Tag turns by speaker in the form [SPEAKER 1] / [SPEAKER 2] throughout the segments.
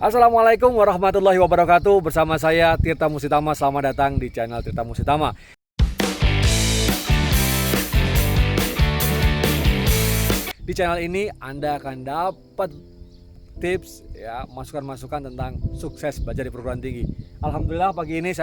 [SPEAKER 1] Assalamualaikum warahmatullahi wabarakatuh. Bersama saya Tirta Musitama. Selamat datang di channel Tirta Musitama. Di channel ini Anda akan dapat tips ya, masukan-masukan tentang sukses belajar di perguruan tinggi. Alhamdulillah pagi ini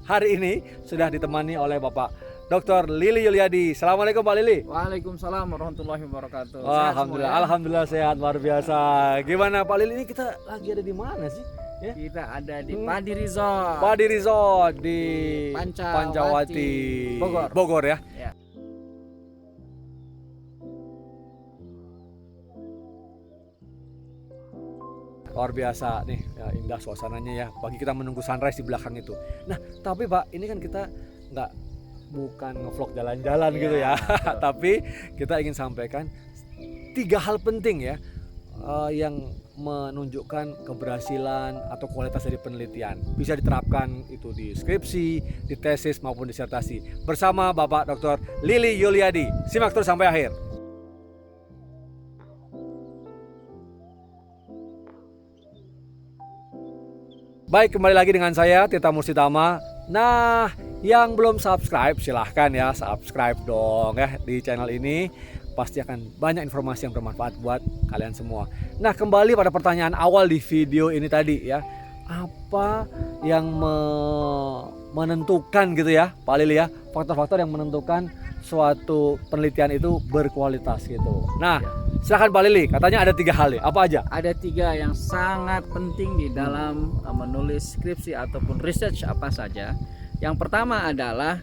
[SPEAKER 1] hari ini sudah ditemani oleh Bapak Dr. Lili Yuliadi. Assalamualaikum Pak Lili.
[SPEAKER 2] Waalaikumsalam warahmatullahi wabarakatuh.
[SPEAKER 1] Alhamdulillah, alhamdulillah sehat luar biasa. Gimana Pak Lili, ini kita lagi ada di mana sih? Ya?
[SPEAKER 2] Kita ada di Padi Resort.
[SPEAKER 1] Padi Resort di
[SPEAKER 2] Pancawati,
[SPEAKER 1] Bogor ya.
[SPEAKER 2] Ya.
[SPEAKER 1] Luar biasa nih, ya, indah suasananya ya. Pagi kita menunggu sunrise di belakang itu. Nah, tapi Pak, ini kan kita bukan ngevlog jalan-jalan gitu ya. Tapi kita ingin sampaikan 3 hal penting ya, yang menunjukkan keberhasilan atau kualitas dari penelitian. Bisa diterapkan itu di skripsi, di tesis maupun disertasi. Bersama Bapak Dr. Lili Yuliadi. Simak terus sampai akhir. Baik, kembali lagi dengan saya Tirta Musitama. Nah, yang belum subscribe silahkan ya subscribe dong ya di channel ini. Pasti akan banyak informasi yang bermanfaat buat kalian semua. Nah, kembali pada pertanyaan awal di video ini tadi ya. Apa yang menentukan gitu ya Pak Lili ya, faktor-faktor yang menentukan suatu penelitian itu berkualitas gitu. Nah, silakan Pak Lili, katanya ada 3 hal ya, apa aja?
[SPEAKER 2] Ada 3 yang sangat penting di dalam menulis skripsi ataupun research apa saja. Yang pertama adalah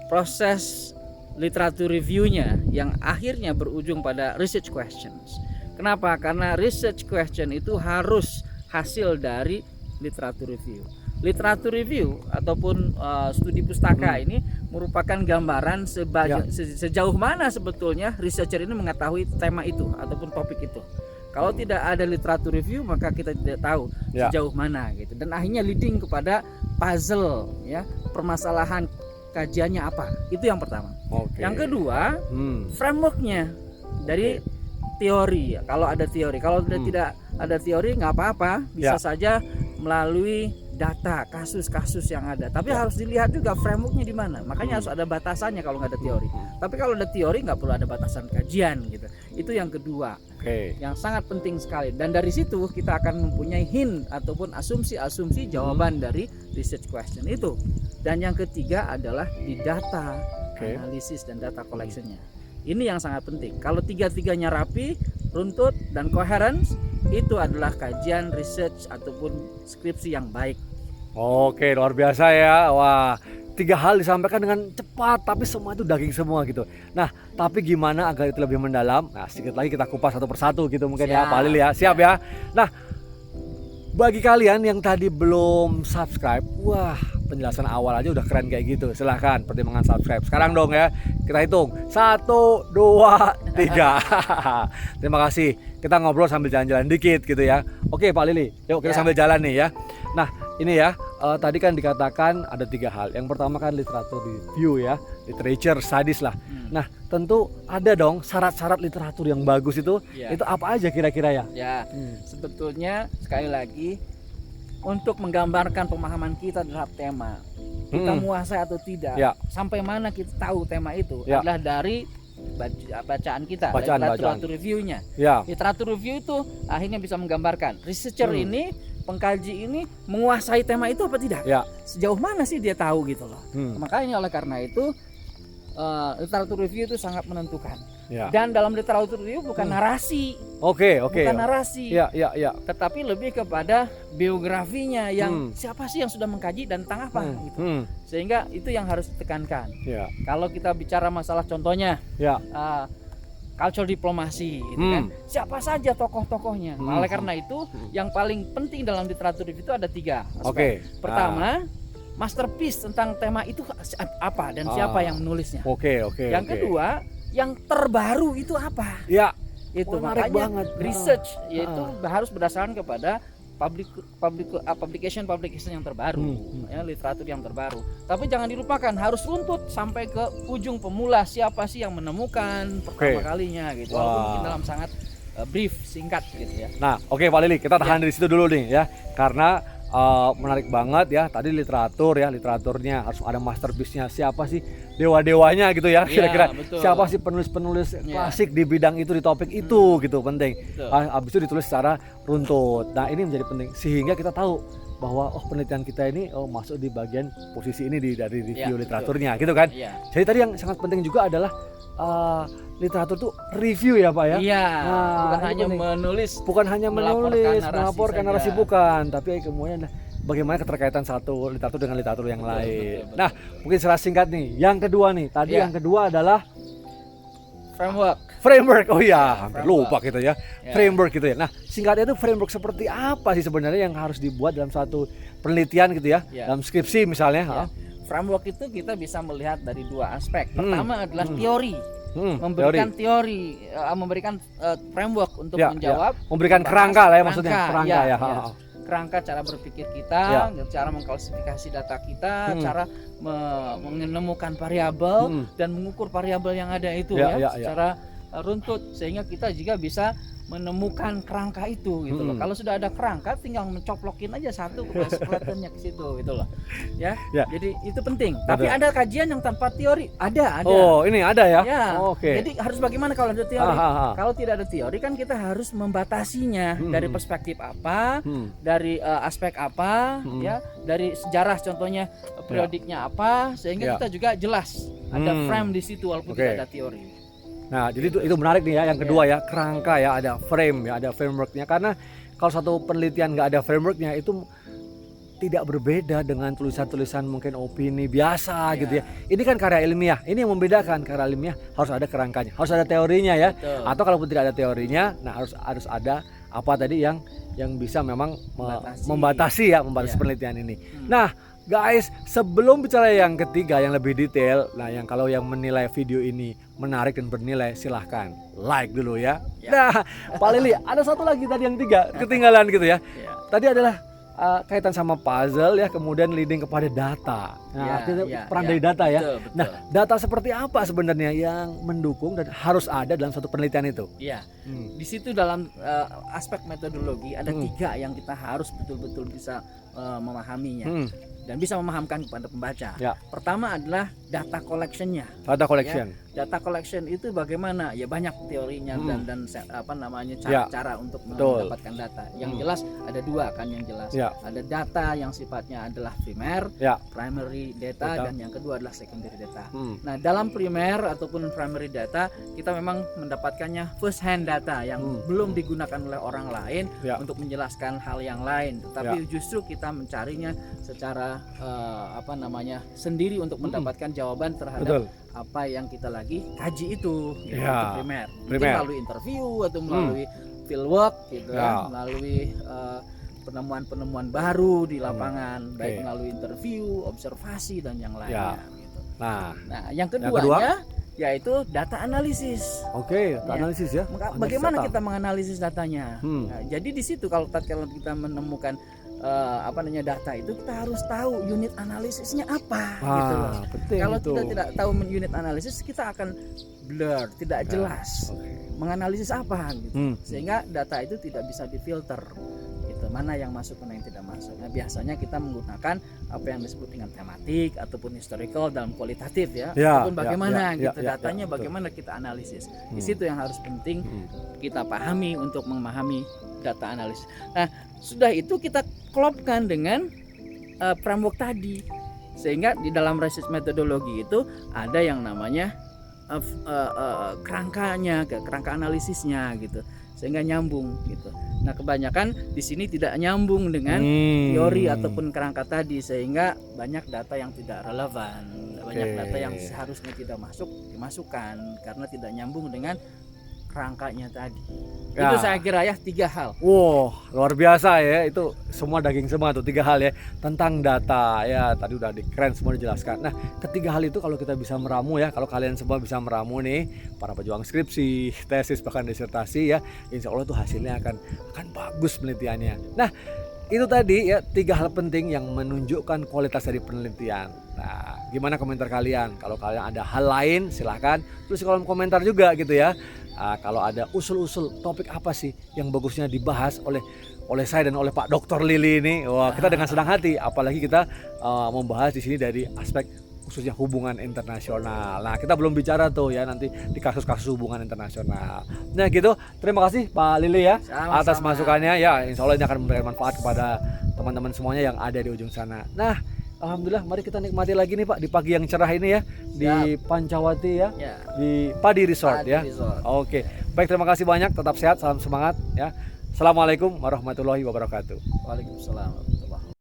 [SPEAKER 2] proses literatur reviewnya yang akhirnya berujung pada research questions. Kenapa? Karena research question itu harus hasil dari literatur review. Literatur review ataupun studi pustaka ini merupakan gambaran sejauh mana sebetulnya researcher ini mengetahui tema itu ataupun topik itu. Kalau tidak ada literatur review maka kita tidak tahu sejauh mana gitu. Dan akhirnya leading kepada puzzle ya, permasalahan kajiannya apa. Itu yang pertama. Yang kedua, frameworknya dari teori. Kalau ada teori, kalau tidak ada teori nggak apa-apa, bisa saja melalui data kasus-kasus yang ada. Tapi harus dilihat juga frameworknya di mana. Makanya harus ada batasannya kalau nggak ada teori. Tapi kalau ada teori nggak perlu ada batasan kajian gitu. Itu yang kedua, yang sangat penting sekali. Dan dari situ kita akan mempunyai hint ataupun asumsi-asumsi jawaban dari research question itu. Dan yang ketiga adalah di data analisis dan data collectionnya. Ini yang sangat penting. Kalau tiga-tiganya rapi, runtut dan coherence, itu adalah kajian research ataupun skripsi yang baik.
[SPEAKER 1] Oke, luar biasa ya. Wah, 3 hal disampaikan dengan cepat, tapi semua itu daging semua gitu. Nah, tapi gimana agar itu lebih mendalam? Nah, sedikit lagi kita kupas satu persatu gitu mungkin ya Pak Lili ya. Siap ya. Nah, bagi kalian yang tadi belum subscribe, wah, penjelasan awal aja udah keren kayak gitu. Silahkan pertimbangan subscribe. Sekarang dong ya, kita hitung 1, 2, 3. Terima kasih. Kita ngobrol sambil jalan-jalan dikit gitu ya. Oke Pak Lili, yuk kita sambil jalan nih ya. Nah, ini ya, tadi kan dikatakan ada 3 hal. Yang pertama kan literatur review ya, literature studies lah. Nah, tentu ada dong syarat-syarat literatur yang bagus itu. Itu apa aja kira-kira ya? Ya,
[SPEAKER 2] sebetulnya sekali lagi untuk menggambarkan pemahaman kita terhadap tema, kita muasai atau tidak, sampai mana kita tahu tema itu adalah dari bacaan kita, literatur reviewnya. Literatur review itu akhirnya bisa menggambarkan researcher ini, pengkaji ini menguasai tema itu apa tidak, sejauh mana sih dia tahu gitu loh. Makanya oleh karena itu literatur review itu sangat menentukan. Dan dalam literatur review bukan narasi, bukan narasi, tetapi lebih kepada biografinya yang siapa sih yang sudah mengkaji dan tentang apa gitu. Sehingga itu yang harus ditekankan. Kalau kita bicara masalah contohnya culture diplomasi gitu kan, siapa saja tokoh-tokohnya. Oleh karena itu yang paling penting dalam literatur review itu ada 3 aspek. Pertama, masterpiece tentang tema itu apa dan siapa yang menulisnya. Yang kedua, yang terbaru itu apa? Itu makanya research yaitu harus berdasarkan kepada publication yang terbaru, literatur yang terbaru. Tapi jangan dilupakan harus runtut sampai ke ujung pemula, siapa sih yang menemukan pertama kalinya gitu. Walaupun mungkin dalam sangat brief singkat gitu ya.
[SPEAKER 1] Nah, oke Pak Lili, kita tahan di situ dulu nih ya. Karena menarik banget ya. Tadi literaturnya harus ada masterpiece-nya. Siapa sih dewa-dewanya gitu ya? Kira-kira
[SPEAKER 2] betul.
[SPEAKER 1] siapa sih penulis-penulis klasik di bidang itu, di topik itu gitu, penting. Habis itu ditulis secara runtut. Nah, ini menjadi penting sehingga kita tahu bahwa penelitian kita ini masuk di bagian posisi ini dari review literaturnya gitu kan. Jadi tadi yang sangat penting juga adalah literatur tuh review ya Pak ya.
[SPEAKER 2] Iya.
[SPEAKER 1] Nah,
[SPEAKER 2] bukan hanya menulis,
[SPEAKER 1] melaporkan narasi bukan, tapi kemudian bagaimana keterkaitan satu literatur dengan literatur yang lain.
[SPEAKER 2] Betul.
[SPEAKER 1] Nah, mungkin secara singkat nih, yang kedua nih. Tadi yang kedua adalah framework. Oh iya, hampir lupa gitu ya. Framework gitu ya. Nah, singkatnya itu framework seperti apa sih sebenarnya yang harus dibuat dalam satu penelitian gitu ya? Dalam skripsi misalnya.
[SPEAKER 2] Framework itu kita bisa melihat dari dua aspek. Pertama adalah teori. Memberikan framework untuk menjawab,
[SPEAKER 1] memberikan kerangka lah ya, maksudnya kerangka ya.
[SPEAKER 2] Kerangka cara berpikir kita, cara mengklasifikasi data kita, cara menemukan variabel dan mengukur variabel yang ada itu secara runtut, sehingga kita juga bisa menemukan kerangka itu gitu loh. Kalau sudah ada kerangka, tinggal mencoplokin aja satu skeletonnya ke situ gitu loh. Ya. Jadi itu penting. Tapi ada kajian yang tanpa teori, ada.
[SPEAKER 1] Oh, ini ada ya.
[SPEAKER 2] Oke. Jadi harus bagaimana kalau ada teori? Kalau tidak ada teori kan kita harus membatasinya dari perspektif apa, dari aspek apa, ya, dari sejarah contohnya periodiknya apa, sehingga kita juga jelas ada frame di situ walaupun tidak ada teori.
[SPEAKER 1] Nah, jadi itu menarik nih ya. Yang kedua ya, kerangka ya, ada frame ya, ada frameworknya. Karena kalau satu penelitian nggak ada frameworknya itu tidak berbeda dengan tulisan-tulisan mungkin opini biasa gitu ya. Ini kan karya ilmiah. Ini yang membedakan karya ilmiah, harus ada kerangkanya, harus ada teorinya ya. Atau kalaupun tidak ada teorinya, nah harus ada apa tadi yang bisa memang membatasi penelitian ini. Nah, guys, sebelum bicara yang ketiga yang lebih detail, nah yang kalau yang menilai video ini menarik dan bernilai, silahkan like dulu ya. Nah, Pak Lili, ada satu lagi tadi yang ketinggalan gitu ya. Tadi adalah kaitan sama puzzle ya, kemudian leading kepada data. Nah, artinya peran dari data ya. Betul. Nah, data seperti apa sebenarnya yang mendukung dan harus ada dalam satu penelitian itu?
[SPEAKER 2] Iya. Di situ dalam aspek metodologi ada 3 yang kita harus betul-betul bisa memahaminya dan bisa memahamkan kepada pembaca. Pertama adalah data collectionnya.
[SPEAKER 1] Data collection.
[SPEAKER 2] Data collection itu bagaimana? Ya banyak teorinya dan cara untuk mendapatkan data. Yang jelas ada 2 kan yang jelas. Ada data yang sifatnya adalah primer, primary data, dan yang kedua adalah secondary data. Nah, dalam primer ataupun primary data kita memang mendapatkannya first hand data yang belum digunakan oleh orang lain untuk menjelaskan hal yang lain. Tetapi justru kita mencarinya secara sendiri untuk mendapatkan jawaban terhadap apa yang kita lagi kaji itu primer. Mungkin melalui interview atau melalui fieldwork gitu melalui penemuan-penemuan baru di lapangan, baik melalui interview, observasi dan yang lainnya gitu. Nah, yang keduanya yaitu data analisis.
[SPEAKER 1] Data analisis ya.
[SPEAKER 2] Bagaimana kita menganalisis datanya? Nah, jadi di situ kalau kita menemukan data itu, kita harus tahu unit analisisnya apa gitu loh. Kalau kita tidak tahu unit analisis, kita akan blur, tidak jelas menganalisis apa gitu. Sehingga data itu tidak bisa difilter gitu, mana yang masuk, mana yang tidak masuk. Nah, biasanya kita menggunakan apa yang disebut dengan tematik ataupun historical dalam kualitatif ataupun bagaimana datanya bagaimana kita analisis. Di situ yang harus penting kita pahami untuk memahami data analisis. Nah, sudah itu kita klopkan dengan framework tadi, sehingga di dalam research metodologi itu ada yang namanya kerangkanya, kerangka analisisnya gitu, sehingga nyambung gitu. Nah, kebanyakan di sini tidak nyambung dengan teori ataupun kerangka tadi, sehingga banyak data yang tidak relevan, banyak data yang seharusnya tidak dimasukkan karena tidak nyambung dengan kerangkanya tadi. Itu saya kira 3 hal.
[SPEAKER 1] Luar biasa ya, itu semua daging semua tuh 3 hal ya tentang data ya. Tadi udah keren semua dijelaskan. Nah, ketiga hal itu kalau kita bisa meramu ya, kalau kalian semua bisa meramu nih, para pejuang skripsi, tesis, bahkan disertasi ya, insya Allah tuh hasilnya akan bagus penelitiannya. Nah, itu tadi ya 3 hal penting yang menunjukkan kualitas dari penelitian. Nah, gimana komentar kalian. Kalau kalian ada hal lain silahkan tulis di kolom komentar juga gitu ya. Kalau ada usul-usul topik apa sih yang bagusnya dibahas oleh saya dan oleh Pak Dr. Lili ini, wah kita dengan senang hati. Apalagi kita membahas di sini dari aspek khususnya hubungan internasional. Nah kita belum bicara tuh ya nanti di kasus-kasus hubungan internasional. Nah gitu, terima kasih Pak Lili ya atas masukannya ya. Insya Allah ini akan memberikan manfaat kepada teman-teman semuanya yang ada di ujung sana. Nah alhamdulillah, mari kita nikmati lagi nih Pak di pagi yang cerah ini ya di Pancawati ya, di Padi Resort ya. Oke, baik terima kasih banyak, tetap sehat, salam semangat ya. Assalamualaikum warahmatullahi wabarakatuh.
[SPEAKER 2] Waalaikumsalam warahmatullahi wabarakatuh.